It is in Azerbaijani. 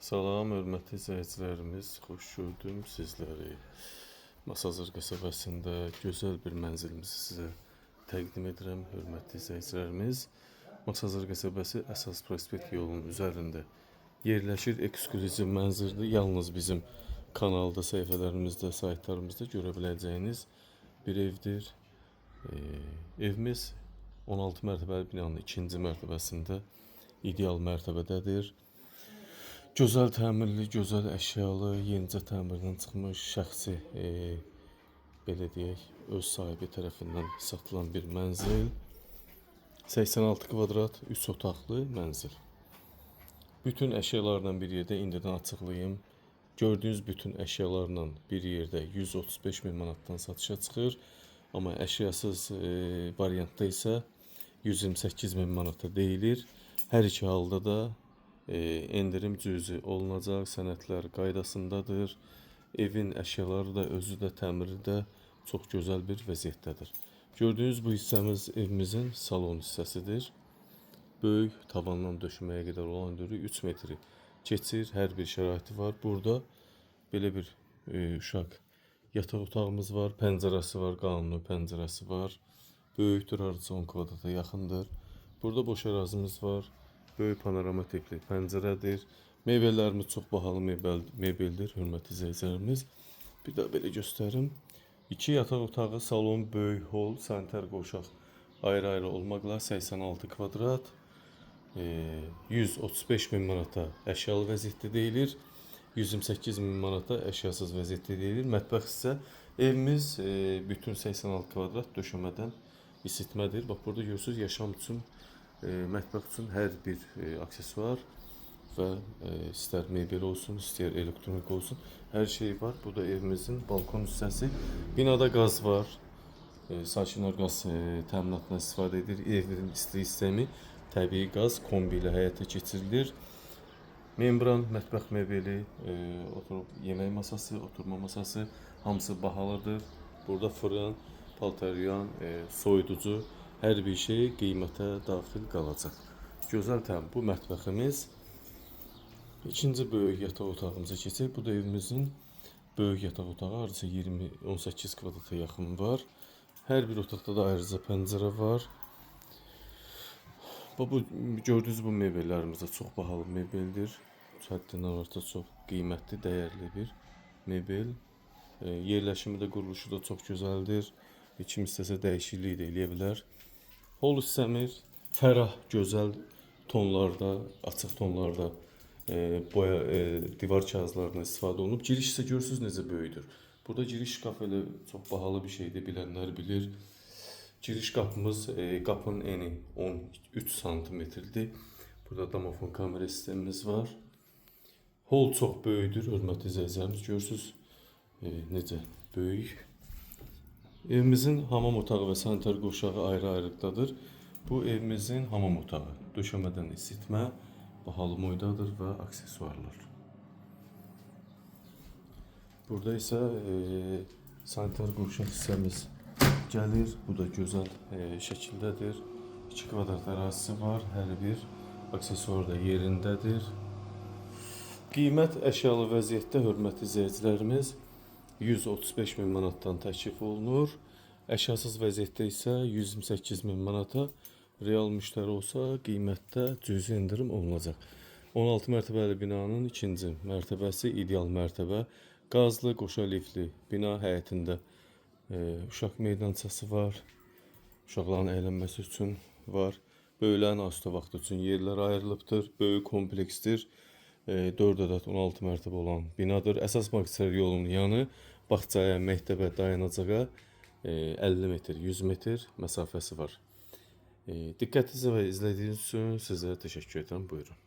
Salam, hörmətli izləyicilərimiz, xoş gördüm sizləri. Masazır qəsəbəsində gözəl bir mənzilimizi sizə təqdim edirəm, hörmətli izləyicilərimiz. Masazır qəsəbəsi əsas prospekt yolunun üzərində yerləşir, eksklüziv mənzildir. Yalnız bizim kanalda, səhifələrimizdə, saytlarımızda görə biləcəyiniz bir evdir. Evimiz 16 mərtəbəli binanın 2-ci mərtəbəsində ideal mərtəbədədir. Gözəl təmirli, gözəl əşyalı, yenicə təmirdən çıxmış şəxsi, belə deyək, öz sahibi tərəfindən satılan bir mənzil. 86 kvadrat, 3 otaqlı mənzil. Bütün əşyalarla bir yerdə indidən açıqlayım. Gördüyünüz bütün əşyalarla bir yerdə 135 min manatdan satışa çıxır. Amma əşyasız variantda isə 128 min manata deyilir. Hər iki halda da endirim cüzi olunacaq, sənədlər qaydasındadır. Evin əşyaları da, özü də, təmiri də çox gözəl bir vəziyyətdədir. Gördüyünüz bu hissəmiz evimizin salon hissəsidir. Böyük tavandan döşəməyə qədər olan dörü 3 metri keçir, hər bir şəraiti var. Burada belə bir uşaq yataq otağımız var, pəncərəsi var, qanuni pəncərəsi var. Böyükdür, hardasa 10 kvadrata yaxındır. Burada boş ərazimiz var. Böyük panorama tipli pəncərədir. Mebellərimiz çox bahalı mebeldir, hörmətli izləyicilərimiz. Bir daha belə göstərim. 2 yataq otağı, salon, böyük hol, sanitar qoşaq ayrı-ayrı olmaqla 86 kvadrat, 135 min manata əşyalı vəziyyətdə deyilir. 128 min manata əşyasız vəziyyətdə deyilir. Mətbəx isə evimiz bütün 86 kvadrat döşəmədən isitmədir. Bax, burada görürsünüz, yaşam üçün, mətbəx üçün hər bir aksesuar və istər mebel olsun, istər elektronik olsun, hər şey var. Bu da evimizin balkon hissəsi. Binada qaz var. Sakinlər qaz təminatından istifadə edir. Evin istilik sistemi təbii qaz kombi ilə həyata keçirilir. Membran, mətbəx mebeli, oturub yemək masası, oturma masası hamısı bahalıdır. Burada fırın, paltaryan, soyuducu, hər bir şey qiymətə daxil qalacaq. Gözəl təmin bu mətbəximiz. İkinci böyük yataq otağımıza keçək. Bu da evimizin böyük yataq otağı, hardasa 20-18 kvadrata yaxın var. Hər bir otaqda da ayrıca pəncərə var. Bu gördüyünüz bu mebellərimiz də çox bahalı mebeldir. Həddindən artıq çox qiymətli, dəyərli bir mebel. Yerləşimi də, quruluşu da çox gözəldir. Kim istəsə dəyişiklik də eləyə bilər. Hol hissəmiz fərah, gözəl tonlarda, açıq tonlarda boya divar kağızlarından istifadə olunub. Giriş isə görürsünüz necə böyükdür. Burada giriş şkaf elə çox bahalı bir şeydir, bilənlər bilir. Giriş qapımız, qapının eni 13 santimetrdir. Burada domofon kamera sistemimiz var. Hol çox böyükdür, hörmətli izləyicilərimiz, görürsünüz necə böyük. Evimizin hamam otağı və sanitar qoşağı ayrı-ayrılıqdadır. Bu evimizin hamam otağı. Döşəmədən isitmə, bahalı moydadır və aksesuarlar. Burada isə sanitar qoşaq hissəmiz gəlir. Bu da gözəl şəkildədir. 2 kvadrat ərazisi var. Hər bir aksesuar da yerindədir. Qiymət əşyalı vəziyyətdə, hörmətli izləyicilərimiz, 135 min manatdan təklif olunur. Əşyasız vəziyyətdə isə 128 min manata, real müştəri olsa qiymətdə cüzi endirim olunacaq. 16 mərtəbəli binanın 2-ci mərtəbəsi ideal mərtəbə. Qazlı, qoşa lifli bina, həyətində uşaq meydançası var. Uşaqların əylənməsi üçün var. Böyüklərin asudə vaxtı üçün yerlər ayrılıbdır. Böyük kompleksdir. 4 ədəd 16 mərtəbə olan binadır. Əsas magistral yolunun yanı bağçaya, məktəbə, dayanacağa 50 metr, 100 metr məsafəsi var. Diqqətinizə və izlədiyiniz üçün sizə təşəkkür edirəm. Buyurun.